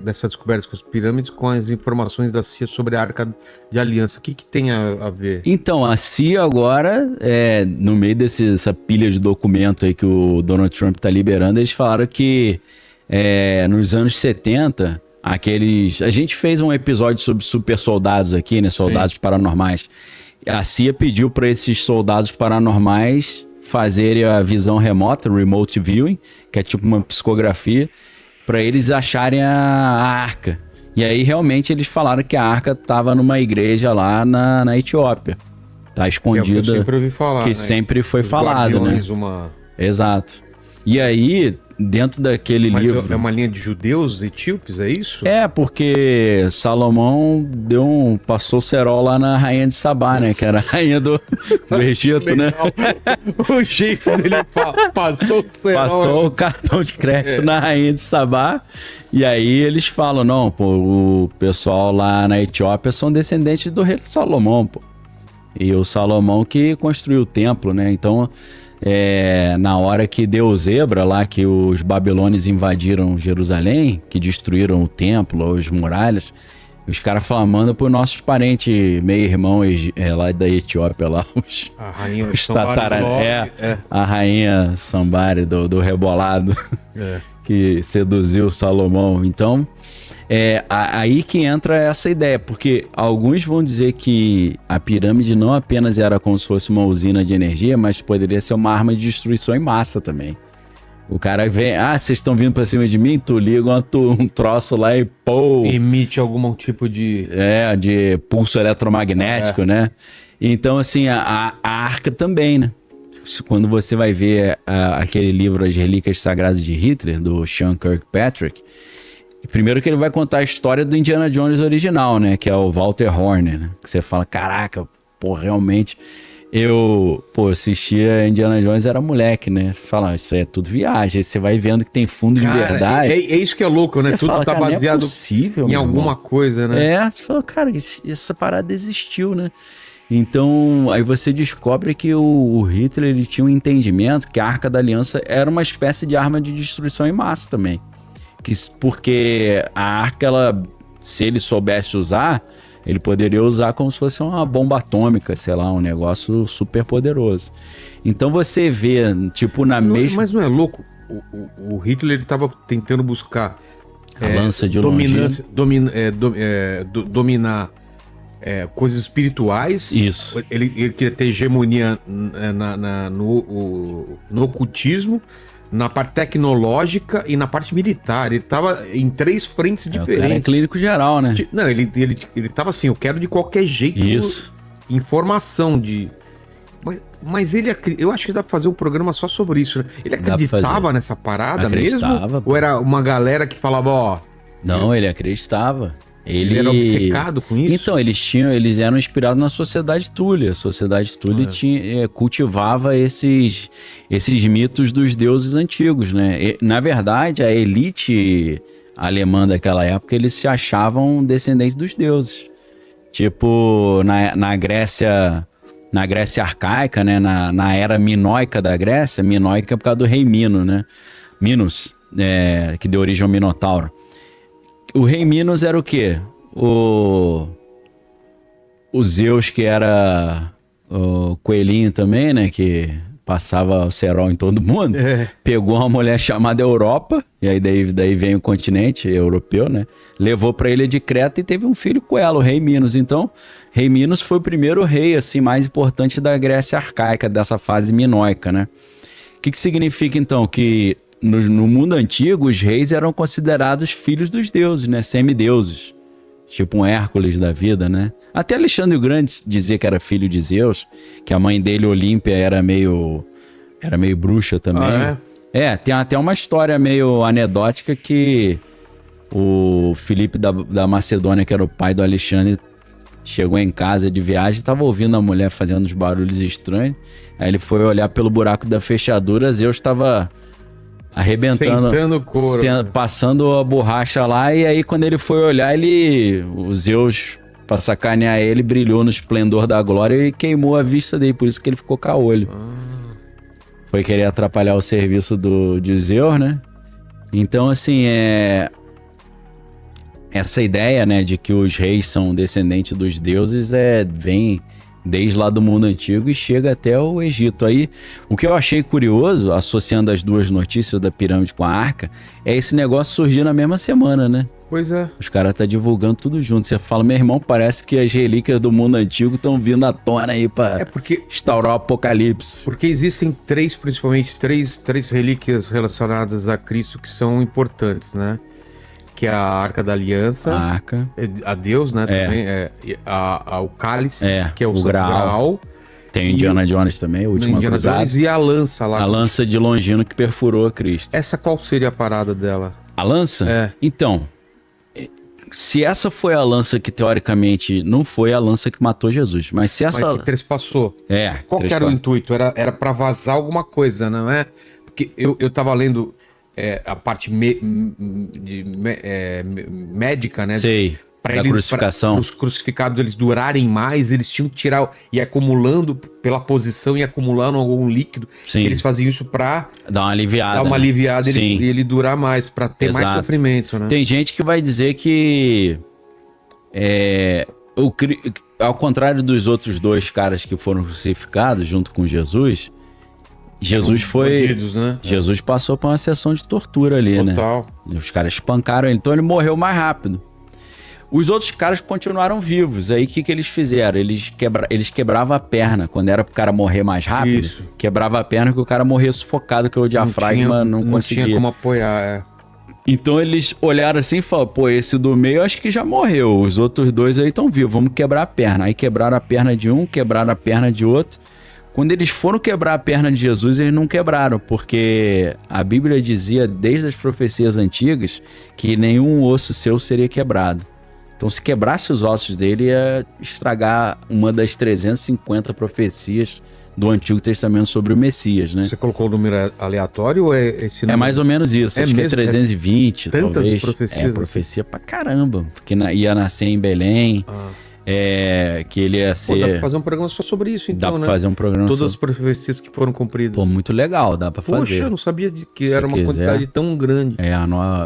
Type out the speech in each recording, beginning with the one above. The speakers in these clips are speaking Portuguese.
dessa descoberta com as pirâmides com as informações da CIA sobre a Arca de Aliança. O que tem a ver? Então, a CIA agora, no meio dessa pilha de documento aí que o Donald Trump tá liberando, eles falaram que nos anos 70, a gente fez um episódio sobre super soldados aqui, né? Soldados paranormais. A CIA pediu para esses soldados paranormais fazerem a visão remota, remote viewing, que é tipo uma psicografia, para eles acharem a arca. E aí, realmente, eles falaram que a arca estava numa igreja lá na Etiópia. Tá escondida. Que é o que eu sempre ouvi falar, que, né? Sempre foi falado, né? Exato. E aí, dentro daquele livro... Mas é uma linha de judeus etíopes, é isso? Porque Salomão passou o cerol lá na rainha de Sabá, né? Que era a rainha do Egito, né? O jeito dele passou o cerol. Passou o cartão de crédito na rainha de Sabá. E aí eles falam, não, pô, o pessoal lá na Etiópia são descendentes do rei de Salomão, pô. E o Salomão que construiu o templo, né? Então... na hora que deu zebra lá, que os babilônios invadiram Jerusalém, que destruíram o templo, as muralhas, os caras falam, manda pros nossos parentes, meio-irmão lá da Etiópia, lá, a rainha a rainha Sambari do rebolado, que seduziu Salomão. Então, aí que entra essa ideia, porque alguns vão dizer que a pirâmide não apenas era como se fosse uma usina de energia, mas poderia ser uma arma de destruição em massa também. O cara vem, vocês estão vindo pra cima de mim? Tu liga um troço lá e pô... Emite algum tipo de... de pulso eletromagnético, né? Então, assim, a arca também, né? Quando você vai ver aquele livro As Relíquias Sagradas de Hitler, do Sean Kirkpatrick, primeiro que ele vai contar a história do Indiana Jones original, né? Que é o Walter Horner, né? Que você fala, caraca, pô, realmente... Eu assistia Indiana Jones, era moleque, né? Fala, isso é tudo viagem. Aí você vai vendo que tem fundo de verdade. É isso que é louco, né? Tudo tá baseado possível, em alguma coisa, né? Você fala, cara, essa parada existiu, né? Então, aí você descobre que o Hitler, ele tinha um entendimento que a Arca da Aliança era uma espécie de arma de destruição em massa também. Porque a Arca, se ele soubesse usar... Ele poderia usar como se fosse uma bomba atômica, sei lá, um negócio super poderoso. Então você vê, tipo, mesma... Mas não é louco? O Hitler, ele estava tentando buscar... a lança de dominância, dominar coisas espirituais. Isso. Ele queria ter hegemonia no ocultismo, na parte tecnológica e na parte militar. Ele tava em 3 frentes diferentes. O cara é clínico geral, né? Não, ele tava assim, eu quero de qualquer jeito informação de... Mas eu acho que dá pra fazer um programa só sobre isso, né? Ele acreditava nessa parada mesmo? Ou era uma galera que falava, Não, ele acreditava. Ele era obcecado com isso? Então, eles eram inspirados na Sociedade Túlia. A Sociedade Túlia cultivava esses mitos dos deuses antigos, né? Na verdade, a elite alemã daquela época, eles se achavam descendentes dos deuses. Tipo, na Grécia arcaica, né? Na era minoica da Grécia, minoica por causa do rei Mino, né? Minos, que deu origem ao Minotauro. O rei Minos era o quê? O Zeus, que era o coelhinho também, né? Que passava o cerol em todo mundo. Pegou uma mulher chamada Europa, e aí daí vem o continente europeu, né? Levou pra ilha de Creta e teve um filho com ela, o rei Minos. Então, rei Minos foi o primeiro rei, assim, mais importante da Grécia arcaica, dessa fase minoica, né? O que significa, então, que... No mundo antigo, os reis eram considerados filhos dos deuses, né? Semideuses. Tipo um Hércules da vida, né? Até Alexandre o Grande dizia que era filho de Zeus, que a mãe dele, Olímpia, era meio bruxa também. Tem até uma história meio anedótica que o Filipe da Macedônia, que era o pai do Alexandre, chegou em casa de viagem e estava ouvindo a mulher fazendo uns barulhos estranhos. Aí ele foi olhar pelo buraco da fechadura, Zeus estava... arrebentando, passando a borracha lá, e aí quando ele foi olhar, o Zeus, pra sacanear ele, brilhou no esplendor da glória e queimou a vista dele, por isso que ele ficou caolho. Foi querer atrapalhar o serviço de Zeus, né? Então, assim, essa ideia, né, de que os reis são descendentes dos deuses vem desde lá do mundo antigo e chega até o Egito. Aí, o que eu achei curioso, associando as duas notícias da pirâmide com a arca, é esse negócio surgir na mesma semana, né? Pois é. Os caras estão divulgando tudo junto. Você fala, meu irmão, parece que as relíquias do mundo antigo estão vindo à tona aí pra instaurar o apocalipse. Porque existem principalmente três relíquias relacionadas a Cristo que são importantes, né? Que é a Arca da Aliança. A Arca. A Deus, né? Também. O Cálice, que é o Graal. Tem o Indiana Jones também, o último Indiana Jones e a lança lá. A lança de Longino que perfurou a Cristo. Essa qual seria a parada dela? A lança? Então, se essa foi a lança que teoricamente não foi a lança que matou Jesus, mas se essa... Mas que trespassou. Qual que era o intuito? Era pra vazar alguma coisa, não é? Porque eu tava lendo a parte médica, né? Sei. Da crucificação. Para os crucificados eles durarem mais, eles tinham que tirar e acumulando pela posição e acumulando algum líquido. Sim. Que eles faziam isso para dar uma aliviada. E ele durar mais, para ter mais sofrimento, né? Tem gente que vai dizer que ao contrário dos outros dois caras que foram crucificados junto com Jesus foi... Bandidos, né? Jesus passou por uma sessão de tortura ali, Total. né? Os caras espancaram ele, então ele morreu mais rápido. Os outros caras continuaram vivos. Aí o que eles fizeram? Eles quebravam a perna. Quando era pro cara morrer mais rápido, quebrava a perna que o cara morria sufocado, que o diafragma não conseguia. Não tinha como apoiar, Então eles olharam assim e falaram, pô, esse do meio acho que já morreu. Os outros dois aí estão vivos, vamos quebrar a perna. Aí quebraram a perna de um, quebraram a perna de outro. Quando eles foram quebrar a perna de Jesus, eles não quebraram, porque a Bíblia dizia, desde as profecias antigas, que nenhum osso seu seria quebrado. Então, se quebrasse os ossos dele, ia estragar uma das 350 profecias do Antigo Testamento sobre o Messias, né? Você colocou o número aleatório ou é esse número? É mais ou menos isso, acho que é 320, tantas talvez. Profecias? Profecia pra caramba, porque ia nascer em Belém, que ele ia ser... Pô, dá pra fazer um programa só sobre isso, então, Dá pra fazer um programa Todas as profecias que foram cumpridas. Pô, muito legal, dá pra fazer. Poxa, eu não sabia que era uma quantidade tão grande.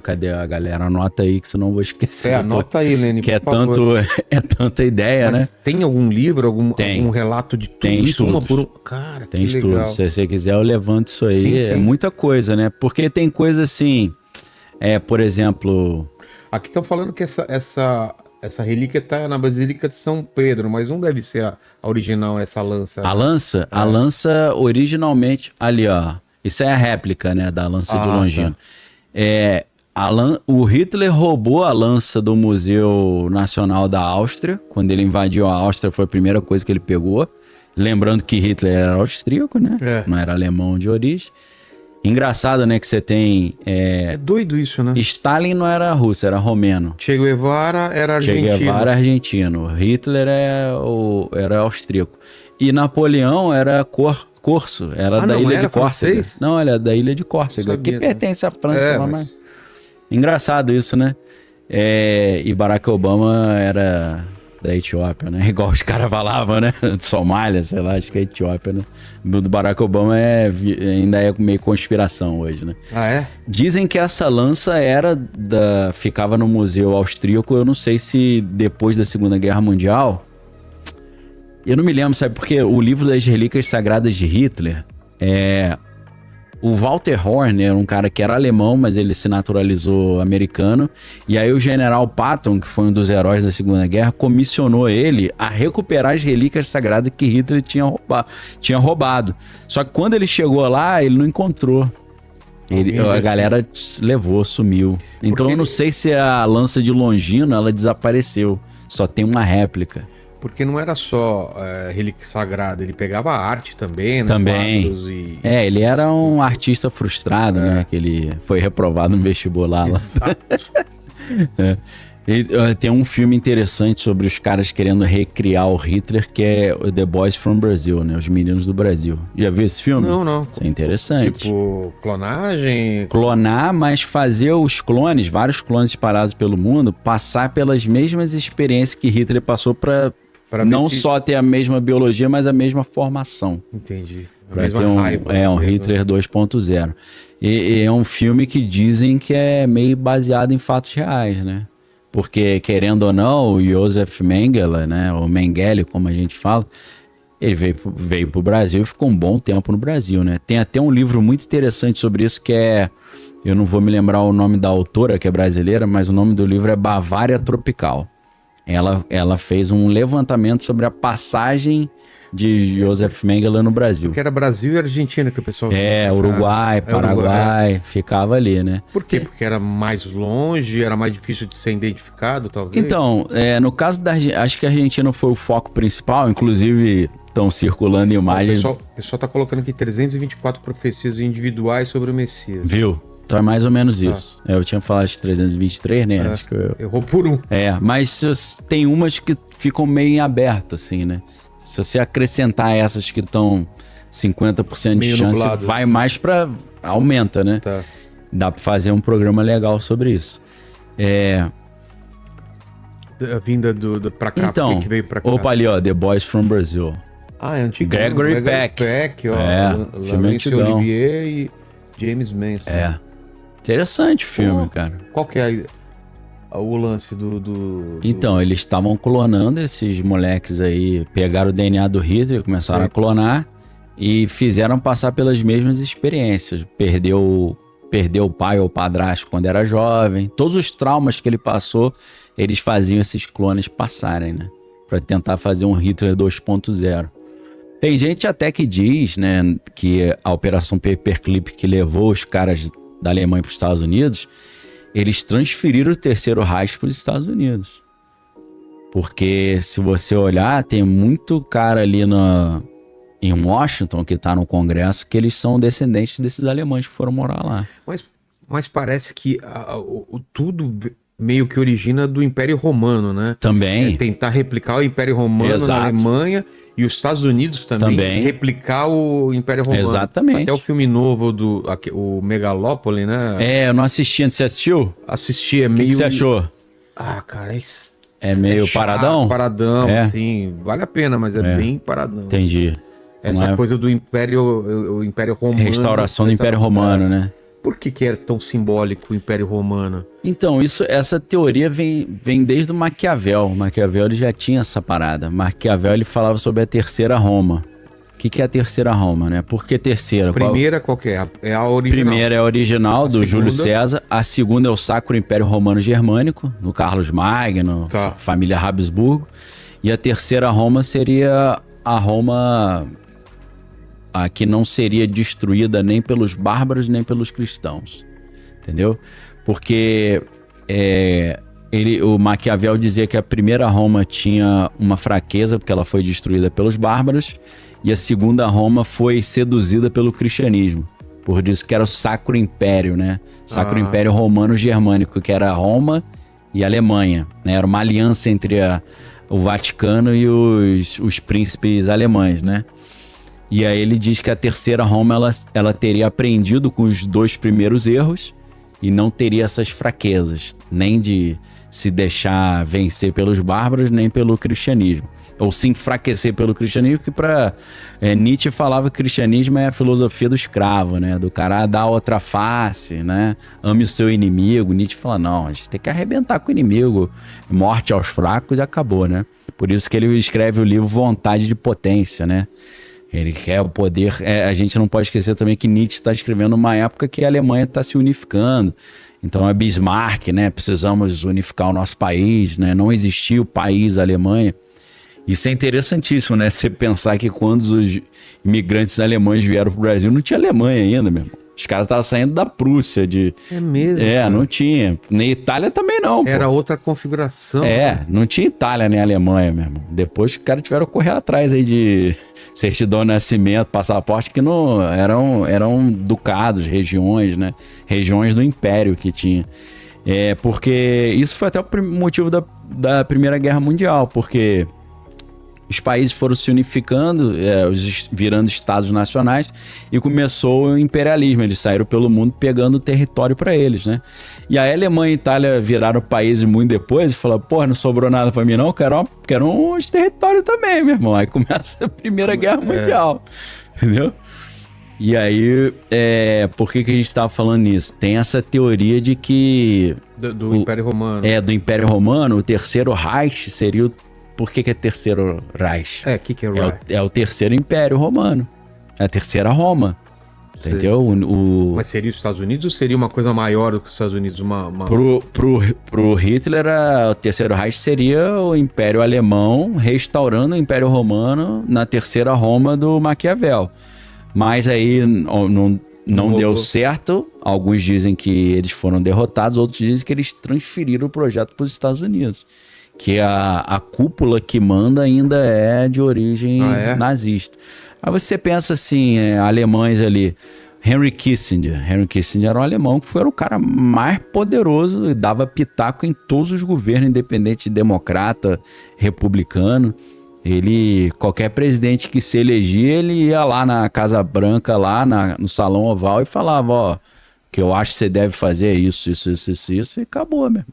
Cadê a galera? Anota aí, que senão eu vou esquecer. Anota aí, Lene, que por favor. É tanta ideia, mas, né? Tem algum livro, algum relato de tudo tem isso? Estudos. Cara, tem estudos. Legal. Se você quiser, eu levanto isso aí. Sim. É muita coisa, né? Porque tem coisa assim, por exemplo... Aqui estão falando que essa relíquia tá na Basílica de São Pedro, mas não deve ser a original, essa lança. A lança? A lança, originalmente... Ali, ó. Isso é a réplica, né? Da lança de Longino. Tá. O Hitler roubou a lança do Museu Nacional da Áustria. Quando ele invadiu a Áustria, foi a primeira coisa que ele pegou. Lembrando que Hitler era austríaco, né? Não era alemão de origem. Engraçado, né, que você tem... É doido isso, né? Stalin não era russo, era romeno. Che Guevara era argentino. Che Guevara argentino. Hitler era austríaco. E Napoleão era corso, era da ilha de Córcega. Francês? Não, ele é da ilha de Córcega, que pertence à França. Mas... Engraçado isso, né? E Barack Obama era da Etiópia, né? Igual os caras falavam, né? Somália, sei lá, acho que é Etiópia, né? O do Barack Obama ainda é meio conspiração hoje, né? Dizem que essa lança ficava no Museu Austríaco, eu não sei se depois da Segunda Guerra Mundial... Eu não me lembro, sabe? Porque o livro das Relíquias Sagradas de Hitler o Walter Horn era um cara que era alemão, mas ele se naturalizou americano. E aí o general Patton, que foi um dos heróis da Segunda Guerra, comissionou ele a recuperar as relíquias sagradas que Hitler tinha roubado. Só que quando ele chegou lá, ele não encontrou. A galera levou, sumiu. Então eu não sei se a lança de Longino, ela desapareceu. Só tem uma réplica. Porque não era só relíquia sagrada, ele pegava arte também, né? Também. Ele era um artista frustrado, né? Que ele foi reprovado no vestibular lá. Tem um filme interessante sobre os caras querendo recriar o Hitler, que é The Boys from Brazil, né? Os Meninos do Brasil. Já viu esse filme? Não. Isso é interessante. Tipo, clonagem? Clonar, mas fazer os clones, vários clones espalhados pelo mundo, passar pelas mesmas experiências que Hitler passou para não só ter a mesma biologia, mas a mesma formação. Entendi. Pra ter um Hitler 2.0. E é um filme que dizem que é meio baseado em fatos reais, né? Porque, querendo ou não, o Josef Mengele, né? O Mengele, como a gente fala, ele veio pro Brasil e ficou um bom tempo no Brasil, né? Tem até um livro muito interessante sobre isso que é... Eu não vou me lembrar o nome da autora, que é brasileira, mas o nome do livro é Bavária Tropical. Ela fez um levantamento sobre a passagem de Josef Mengele no Brasil. Porque era Brasil e Argentina que o pessoal... Uruguai, Paraguai, ficava ali, né? Por quê? Porque era mais longe, era mais difícil de ser identificado, talvez? Então, no caso da Argentina, acho que a Argentina foi o foco principal, inclusive estão circulando imagens... O pessoal tá colocando aqui 324 profecias individuais sobre o Messias. Viu? Então é mais ou menos isso. Eu tinha falado de 323, né? Acho que errou por um. Mas tem umas que ficam meio em aberto, assim, né? Se você acrescentar essas que estão 50% de meio chance, nublado, vai mais pra... Aumenta, né? Tá. Dá pra fazer um programa legal sobre isso. A vinda pra cá, então, que veio pra cá. Opa, ali, ó, The Boys from Brazil. É antigo. Gregory Peck. Ó. Filme antigão. Olivier e James Manson. Interessante o filme, cara. Qual que é o lance do... Então, eles estavam clonando esses moleques aí, pegaram o DNA do Hitler, começaram a clonar e fizeram passar pelas mesmas experiências. Perdeu o pai ou o padrasto quando era jovem. Todos os traumas que ele passou, eles faziam esses clones passarem, né? Pra tentar fazer um Hitler 2.0. Tem gente até que diz, né, que a Operação Paperclip que levou os caras da Alemanha para os Estados Unidos, eles transferiram o Terceiro Reich para os Estados Unidos. Porque se você olhar, tem muito cara ali em Washington, que está no Congresso, que eles são descendentes desses alemães que foram morar lá. Mas parece que tudo meio que origina do Império Romano, né? Também. Tentar replicar o Império Romano na Alemanha e os Estados Unidos também replicar o Império Romano. Exatamente. Até o filme novo o Megalópole, né? Eu não assisti antes. Você assistiu? Assisti, O que você achou? Cara, é meio chato, paradão? Paradão, sim. Vale a pena, mas é bem paradão. Entendi. Essa coisa do o Império Romano. Restauração do Império Romano, né? Por que é tão simbólico o Império Romano? Então, essa teoria vem desde o Maquiavel. Maquiavel ele já tinha essa parada. Maquiavel ele falava sobre a Terceira Roma. O que é a Terceira Roma, né? Por que terceira? Primeira qual que é? É a original. Primeira é a original, do Júlio César. A segunda é o Sacro Império Romano Germânico, no Carlos Magno, família Habsburgo. E a terceira Roma seria a Roma... a que não seria destruída nem pelos bárbaros nem pelos cristãos, entendeu? Porque o Maquiavel dizia que a primeira Roma tinha uma fraqueza porque ela foi destruída pelos bárbaros e a segunda Roma foi seduzida pelo cristianismo, por isso que era o Sacro Império, né? Sacro Império Romano Germânico, que era Roma e Alemanha, né? Era uma aliança entre o Vaticano e os príncipes alemães, né? E aí ele diz que a terceira Roma ela teria aprendido com os dois primeiros erros e não teria essas fraquezas, nem de se deixar vencer pelos bárbaros, nem pelo cristianismo. Ou se enfraquecer pelo cristianismo, que para Nietzsche falava que o cristianismo é a filosofia do escravo, né? Do cara dar outra face, né? Ame o seu inimigo. Nietzsche fala, não, a gente tem que arrebentar com o inimigo. Morte aos fracos e acabou, né? Por isso que ele escreve o livro Vontade de Potência, né? Ele quer o poder. A gente não pode esquecer também que Nietzsche está escrevendo numa época que a Alemanha está se unificando. Então é Bismarck, né? Precisamos unificar o nosso país, né? Não existia o país Alemanha. Isso é interessantíssimo, né? Você pensar que quando os imigrantes alemães vieram para o Brasil, não tinha Alemanha ainda, meu irmão. Os caras estavam saindo da Prússia. É mesmo? Cara. Não tinha. Nem Itália também não. Era outra configuração. Não tinha Itália nem Alemanha, meu irmão. Depois os caras tiveram que correr atrás aí de certidão de nascimento, passaporte, que não eram ducados, regiões, né? Regiões do Império que tinha. Porque isso foi até o motivo da Primeira Guerra Mundial, porque os países foram se unificando, virando estados nacionais, e começou o imperialismo. Eles saíram pelo mundo pegando território para eles, né? E a Alemanha e a Itália viraram países muito depois e falaram, porra, não sobrou nada para mim não, quero uns territórios também, meu irmão. Aí começa a Primeira Guerra Mundial, entendeu? E aí, por que a gente estava falando nisso? Tem essa teoria de que... Do Império Romano. Do Império Romano, o terceiro Reich seria o... Por que é terceiro Reich? O que é o Reich? É o terceiro Império Romano. É a terceira Roma. Entendeu? Mas seria os Estados Unidos ou seria uma coisa maior do que os Estados Unidos? Pro Hitler, o terceiro Reich seria o Império Alemão restaurando o Império Romano na terceira Roma do Maquiavel. Mas aí não deu certo. Alguns dizem que eles foram derrotados, outros dizem que eles transferiram o projeto para os Estados Unidos. Que a cúpula que manda ainda é de origem nazista. Aí você pensa assim, alemães ali, Henry Kissinger. Henry Kissinger era um alemão que foi o cara mais poderoso e dava pitaco em todos os governos, independente, democrata, republicano. Qualquer presidente que se elegia, ele ia lá na Casa Branca, lá no Salão Oval e falava, o que eu acho que você deve fazer é isso, e acabou mesmo.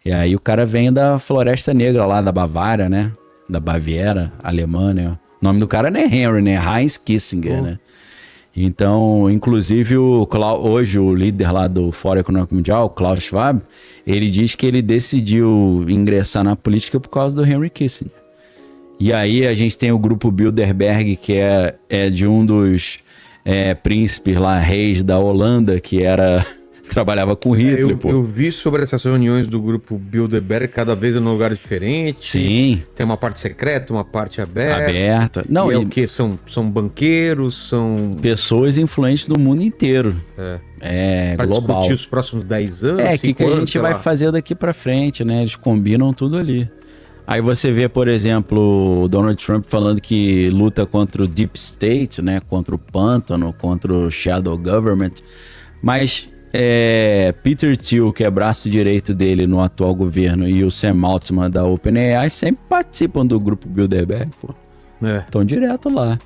E aí o cara vem da Floresta Negra lá da Bavária, né? Da Baviera, alemã, né? O nome do cara não é Henry, né? Heinz Kissinger, né? Então, inclusive, hoje o líder lá do Fórum Econômico Mundial, Klaus Schwab, ele diz que ele decidiu ingressar na política por causa do Henry Kissinger. E aí a gente tem o grupo Bilderberg, que é de um dos príncipes lá, reis da Holanda, que trabalhava com Hitler. Eu vi sobre essas reuniões do grupo Bilderberg, cada vez num lugar diferente. Sim. Tem uma parte secreta, uma parte aberta. Não, e o quê? São banqueiros, são... pessoas influentes do mundo inteiro. Pra global. Discutir os próximos 10 anos, o que a gente vai fazer daqui pra frente, né? Eles combinam tudo ali. Aí você vê, por exemplo, o Donald Trump falando que luta contra o Deep State, né? Contra o pântano, contra o Shadow Government. Mas Peter Thiel, que é braço direito dele no atual governo, e o Sam Altman da OpenAI sempre participam do grupo Bilderberg, pô. Estão direto lá.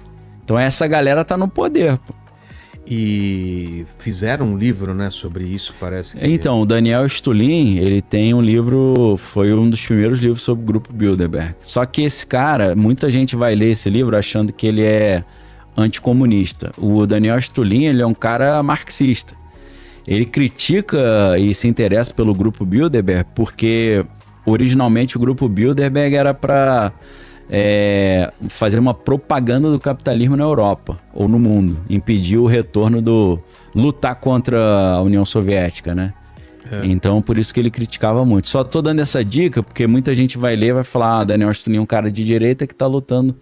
Então essa galera tá no poder, pô. E fizeram um livro, né, sobre isso, parece que... Então, o Daniel Stulin, ele tem um livro, foi um dos primeiros livros sobre o grupo Bilderberg. Só que esse cara, muita gente vai ler esse livro achando que ele é anticomunista. O Daniel Stulin, ele é um cara marxista. Ele critica e se interessa pelo grupo Bilderberg porque originalmente o grupo Bilderberg era para fazer uma propaganda do capitalismo na Europa ou no mundo, impedir o retorno lutar contra a União Soviética, né? Então por isso que ele criticava muito. Só tô dando essa dica porque muita gente vai ler e vai falar, Daniel Stulin é um cara de direita que tá lutando.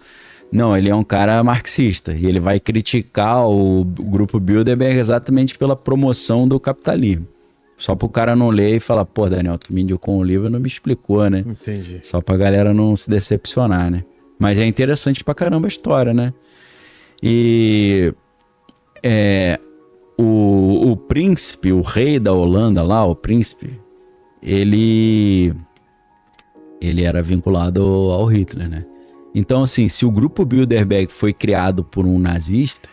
Não, ele é um cara marxista e ele vai criticar o grupo Bilderberg exatamente pela promoção do capitalismo. Só pro cara não ler e falar, pô, Daniel, tu me indicou um livro e não me explicou, né? Entendi. Só pra galera não se decepcionar, né? Mas é interessante pra caramba a história, né? E o príncipe, o rei da Holanda lá, o príncipe, ele era vinculado ao Hitler, né? Então, assim, se o grupo Bilderberg foi criado por um nazista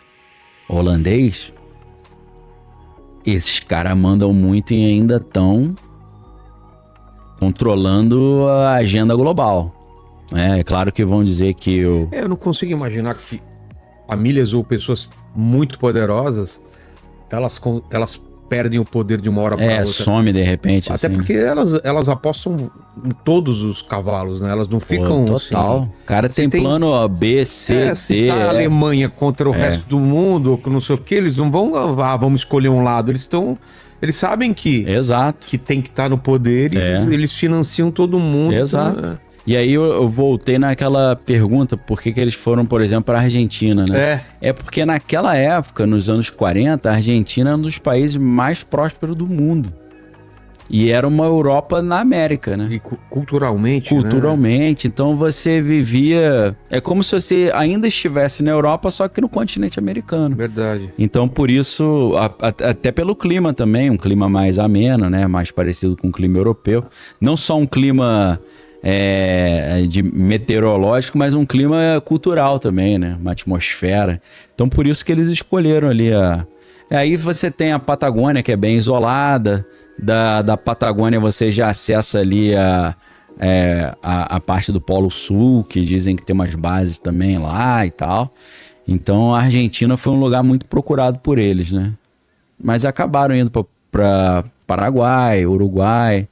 holandês, esses caras mandam muito e ainda estão controlando a agenda global. É claro que vão dizer que eu não consigo imaginar que famílias ou pessoas muito poderosas, elas perdem o poder de uma hora para outra. Some de repente. Até assim. porque elas apostam em todos os cavalos, né? Elas não ficam... Total. Assim, o cara tem plano A, B, C, D. A Alemanha contra o resto do mundo, não sei o que, eles não vão... vamos escolher um lado. Eles sabem que... Exato. Que tem que estar no poder e eles financiam todo mundo. Exato. Então, E aí eu voltei naquela pergunta, por que eles foram, por exemplo, para a Argentina, né? É porque naquela época, nos anos 40, a Argentina era um dos países mais prósperos do mundo. E era uma Europa na América, né? E culturalmente, Culturalmente. Né? Então você vivia... É como se você ainda estivesse na Europa, só que no continente americano. Verdade. Então por isso, até pelo clima também, um clima mais ameno, né? Mais parecido com o clima europeu. Não só um clima... de meteorológico, mas um clima cultural também, né? Uma atmosfera. Então, por isso que eles escolheram ali Aí você tem a Patagônia, que é bem isolada. Da Patagônia você já acessa ali a parte do Polo Sul, que dizem que tem umas bases também lá e tal. Então a Argentina foi um lugar muito procurado por eles, né? Mas acabaram indo para Paraguai, Uruguai.